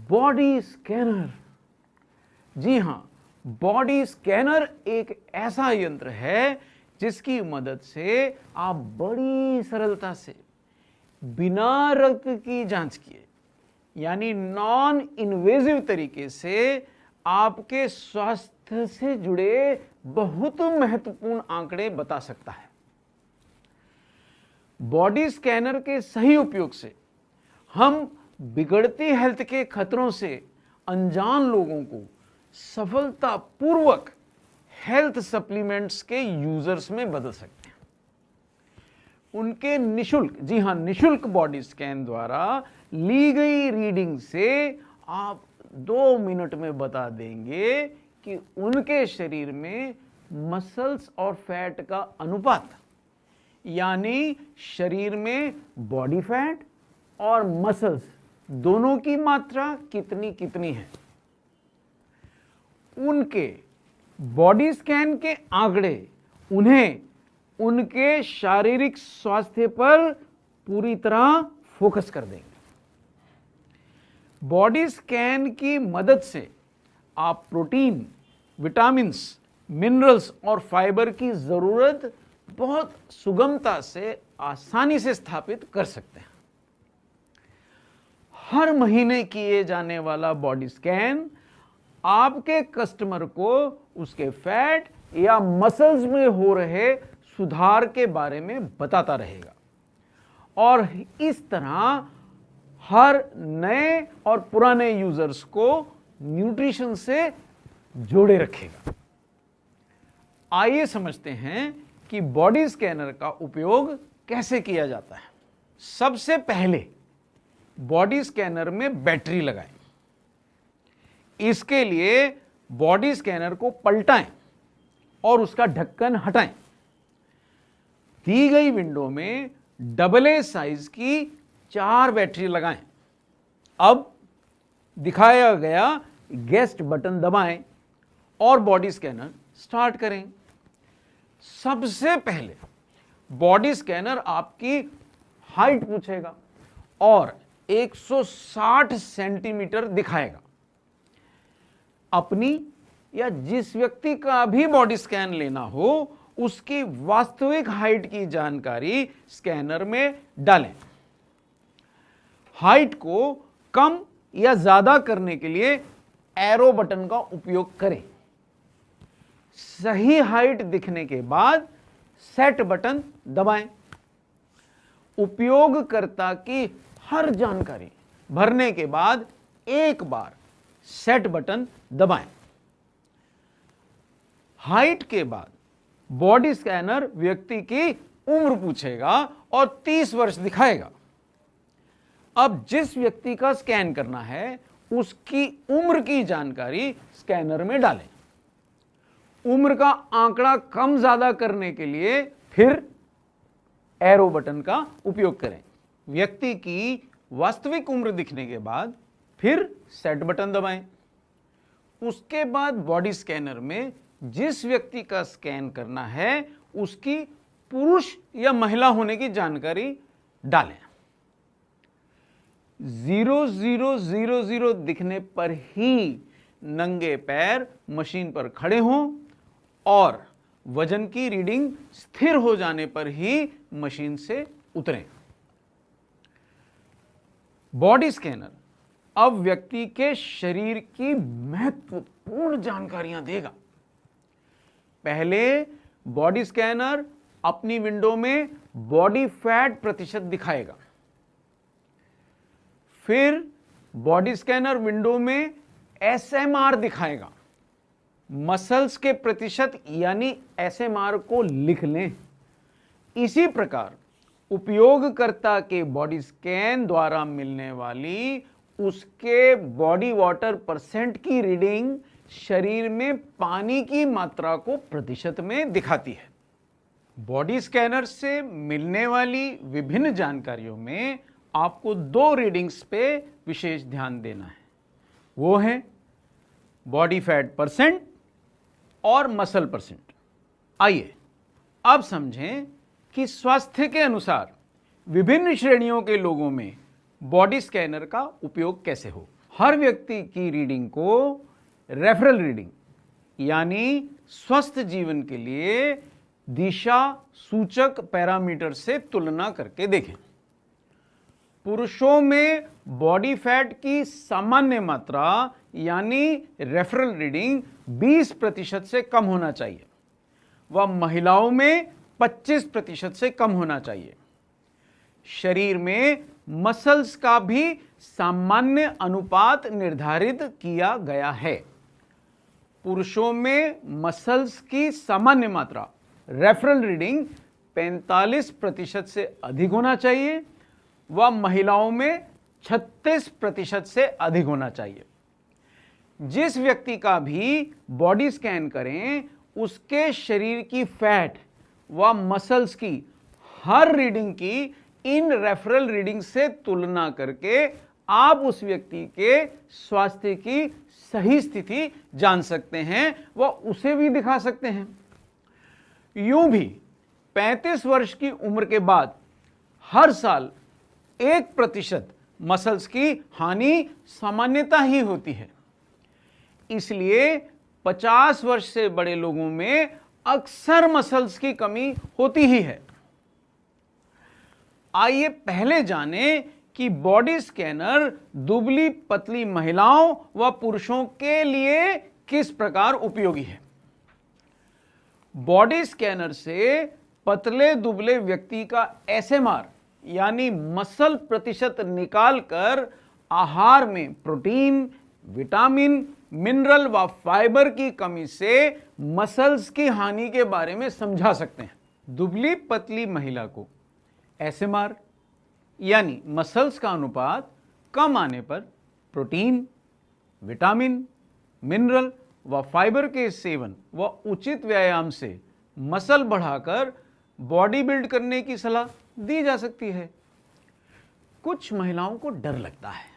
Body scanner. जी हाँ, body scanner एक ऐसा यंत्र है जिसकी मदद से आप बड़ी सरलता से बिना रक्त की जांच किए, यानी नॉन इन्वेजिव तरीके से आपके स्वास्थ्य से जुड़े बहुत महत्वपूर्ण आंकड़े बता सकता है। बॉडी स्कैनर के सही उपयोग से हम बिगड़ती हेल्थ के खतरों से अनजान लोगों को सफलतापूर्वक हेल्थ सप्लीमेंट्स के यूजर्स में बदल सकते हैं। उनके निशुल्क, जी हां, निशुल्क बॉडी स्कैन द्वारा ली गई रीडिंग से आप 2 मिनट में बता देंगे कि उनके शरीर में मसल्स और फैट का अनुपात, यानी शरीर में बॉडी फैट और मसल्स दोनों की मात्रा कितनी कितनी है। उनके बॉडी स्कैन के आंकड़े उन्हें उनके शारीरिक स्वास्थ्य पर पूरी तरह फोकस कर देंगे। बॉडी स्कैन की मदद से आप प्रोटीन, विटामिन्स, मिनरल्स और फाइबर की जरूरत बहुत सुगमता से, आसानी से स्थापित कर सकते हैं। हर महीने किए जाने वाला बॉडी स्कैन आपके कस्टमर को उसके फैट या मसल्स में हो रहे सुधार के बारे में बताता रहेगा और इस तरह हर नए और पुराने यूजर्स को न्यूट्रिशन से जोड़े रखेगा। आइए समझते हैं कि बॉडी स्कैनर का उपयोग कैसे किया जाता है। सबसे पहले बॉडी स्कैनर में बैटरी लगाएं। इसके लिए बॉडी स्कैनर को पलटाएं और उसका ढक्कन हटाएं। दी गई विंडो में AA साइज की 4 बैटरी लगाएं। अब दिखाया गया गेस्ट बटन दबाएं और बॉडी स्कैनर स्टार्ट करें। सबसे पहले बॉडी स्कैनर आपकी हाइट पूछेगा और 160 सेंटीमीटर दिखाएगा। अपनी या जिस व्यक्ति का भी बॉडी स्कैन लेना हो उसकी वास्तविक हाइट की जानकारी स्कैनर में डालें। हाइट को कम या ज्यादा करने के लिए एरो बटन का उपयोग करें। सही हाइट दिखने के बाद सेट बटन दबाएं। उपयोगकर्ता की हर जानकारी भरने के बाद एक बार सेट बटन दबाएं। हाइट के बाद बॉडी स्कैनर व्यक्ति की उम्र पूछेगा और 30 वर्ष दिखाएगा। अब जिस व्यक्ति का स्कैन करना है उसकी उम्र की जानकारी स्कैनर में डालें। उम्र का आंकड़ा कम ज्यादा करने के लिए फिर एरो बटन का उपयोग करें। व्यक्ति की वास्तविक उम्र दिखने के बाद फिर सेट बटन दबाएं। उसके बाद बॉडी स्कैनर में जिस व्यक्ति का स्कैन करना है उसकी पुरुष या महिला होने की जानकारी डालें। 0000 दिखने पर ही नंगे पैर मशीन पर खड़े हों और वजन की रीडिंग स्थिर हो जाने पर ही मशीन से उतरें। बॉडी स्कैनर अब व्यक्ति के शरीर की महत्वपूर्ण जानकारियां देगा। पहले बॉडी स्कैनर अपनी विंडो में बॉडी फैट प्रतिशत दिखाएगा। फिर बॉडी स्कैनर विंडो में SMR दिखाएगा। मसल्स के प्रतिशत यानी SMR को लिख लें। इसी प्रकार उपयोगकर्ता के बॉडी स्कैन द्वारा मिलने वाली उसके बॉडी वाटर परसेंट की रीडिंग शरीर में पानी की मात्रा को प्रतिशत में दिखाती है। बॉडी स्कैनर से मिलने वाली विभिन्न जानकारियों में आपको 2 रीडिंग्स पे विशेष ध्यान देना है। वो है बॉडी फैट परसेंट और मसल परसेंट। आइए अब समझें कि स्वास्थ्य के अनुसार विभिन्न श्रेणियों के लोगों में बॉडी स्कैनर का उपयोग कैसे हो। हर व्यक्ति की रीडिंग को रेफरल रीडिंग यानी स्वस्थ जीवन के लिए दिशा सूचक पैरामीटर से तुलना करके देखें। पुरुषों में बॉडी फैट की सामान्य मात्रा यानी रेफरल रीडिंग 20% से कम होना चाहिए व महिलाओं में 25% से कम होना चाहिए। शरीर में मसल्स का भी सामान्य अनुपात निर्धारित किया गया है। पुरुषों में मसल्स की सामान्य मात्रा रेफरल रीडिंग 45% से अधिक होना चाहिए व महिलाओं में 36% से अधिक होना चाहिए। जिस व्यक्ति का भी बॉडी स्कैन करें उसके शरीर की फैट व मसल्स की हर रीडिंग की इन रेफरल रीडिंग से तुलना करके आप उस व्यक्ति के स्वास्थ्य की सही स्थिति जान सकते हैं व उसे भी दिखा सकते हैं। यूं भी 35 वर्ष की उम्र के बाद हर साल 1% मसल्स की हानि सामान्यता ही होती है। इसलिए 50 वर्ष से बड़े लोगों में अक्सर मसल्स की कमी होती ही है। आइए पहले जानें कि बॉडी स्कैनर दुबली पतली महिलाओं व पुरुषों के लिए किस प्रकार उपयोगी है। बॉडी स्कैनर से पतले दुबले व्यक्ति का एसएमआर यानी मसल प्रतिशत निकालकर आहार में प्रोटीन, विटामिन, मिनरल व फाइबर की कमी से मसल्स की हानि के बारे में समझा सकते हैं। दुबली पतली महिला को एसएमआर यानी मसल्स का अनुपात कम आने पर प्रोटीन, विटामिन, मिनरल व फाइबर के सेवन व उचित व्यायाम से मसल बढ़ाकर बॉडी बिल्ड करने की सलाह दी जा सकती है। कुछ महिलाओं को डर लगता है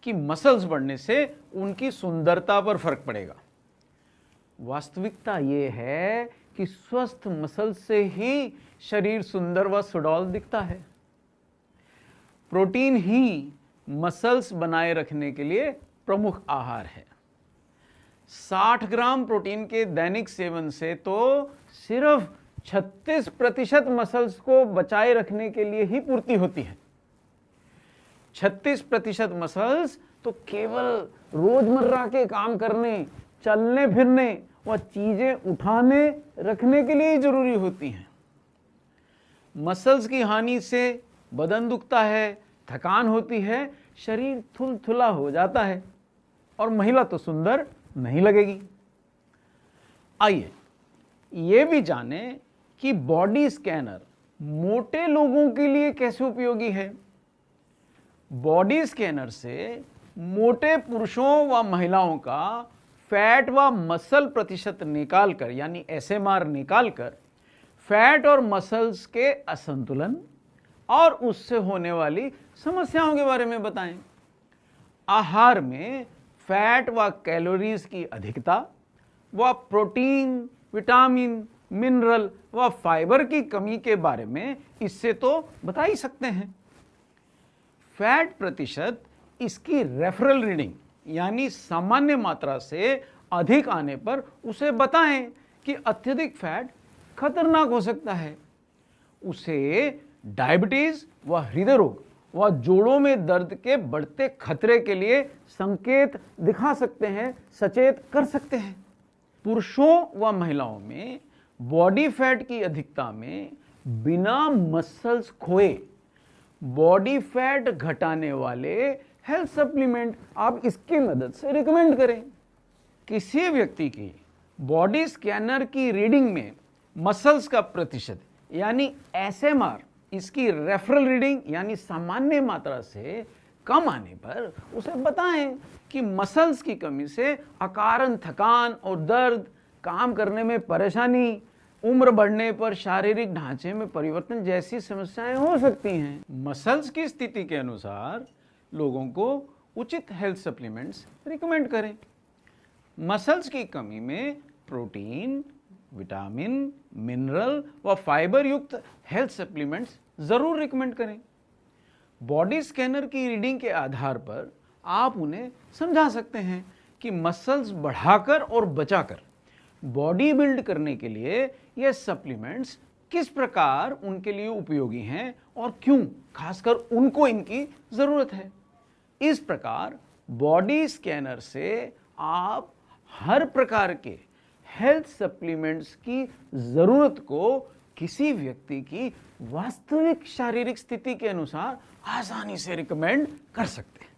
कि मसल्स बढ़ने से उनकी सुंदरता पर फर्क पड़ेगा। वास्तविकता यह है कि स्वस्थ मसल से ही शरीर सुंदर व सुडौल दिखता है। प्रोटीन ही मसल्स बनाए रखने के लिए प्रमुख आहार है। 60 ग्राम प्रोटीन के दैनिक सेवन से तो सिर्फ 36% मसल्स को बचाए रखने के लिए ही पूर्ति होती है। 36% मसल्स तो केवल रोजमर्रा के काम करने, चलने फिरने व चीजें उठाने रखने के लिए ही जरूरी होती हैं। मसल्स की हानि से बदन दुखता है, थकान होती है, शरीर थुलथुला हो जाता है और महिला तो सुंदर नहीं लगेगी। आइए ये भी जानें कि बॉडी स्कैनर मोटे लोगों के लिए कैसे उपयोगी है। बॉडी स्कैनर से मोटे पुरुषों व महिलाओं का फैट व मसल प्रतिशत निकालकर यानी एसएमआर निकालकर फैट और मसल्स के असंतुलन और उससे होने वाली समस्याओं के बारे में बताएं। आहार में फैट व कैलोरीज की अधिकता व प्रोटीन, विटामिन, मिनरल व फाइबर की कमी के बारे में इससे तो बता ही सकते हैं। फैट प्रतिशत इसकी रेफरल रीडिंग यानी सामान्य मात्रा से अधिक आने पर उसे बताएं कि अत्यधिक फैट खतरनाक हो सकता है। उसे डायबिटीज व हृदय रोग व जोड़ों में दर्द के बढ़ते खतरे के लिए संकेत दिखा सकते हैं, सचेत कर सकते हैं। पुरुषों व महिलाओं में बॉडी फैट की अधिकता में बिना मसल्स खोए बॉडी फैट घटाने वाले हेल्थ सप्लीमेंट आप इसकी मदद से रिकमेंड करें। किसी व्यक्ति की बॉडी स्कैनर की रीडिंग में मसल्स का प्रतिशत यानी एसएमआर इसकी रेफरल रीडिंग यानी सामान्य मात्रा से कम आने पर उसे बताएं कि मसल्स की कमी से अकारण थकान और दर्द, काम करने में परेशानी, उम्र बढ़ने पर शारीरिक ढांचे में परिवर्तन जैसी समस्याएं हो सकती हैं। मसल्स की स्थिति के अनुसार लोगों को उचित हेल्थ सप्लीमेंट्स रिकमेंड करें। मसल्स की कमी में प्रोटीन, विटामिन, मिनरल व फाइबर युक्त हेल्थ सप्लीमेंट्स जरूर रिकमेंड करें। बॉडी स्कैनर की रीडिंग के आधार पर आप उन्हें समझा सकते हैं कि मसल्स बढ़ाकर और बचाकर बॉडी बिल्ड करने के लिए ये सप्लीमेंट्स किस प्रकार उनके लिए उपयोगी हैं और क्यों खासकर उनको इनकी जरूरत है। इस प्रकार बॉडी स्कैनर से आप हर प्रकार के हेल्थ सप्लीमेंट्स की जरूरत को किसी व्यक्ति की वास्तविक शारीरिक स्थिति के अनुसार आसानी से रिकमेंड कर सकते हैं।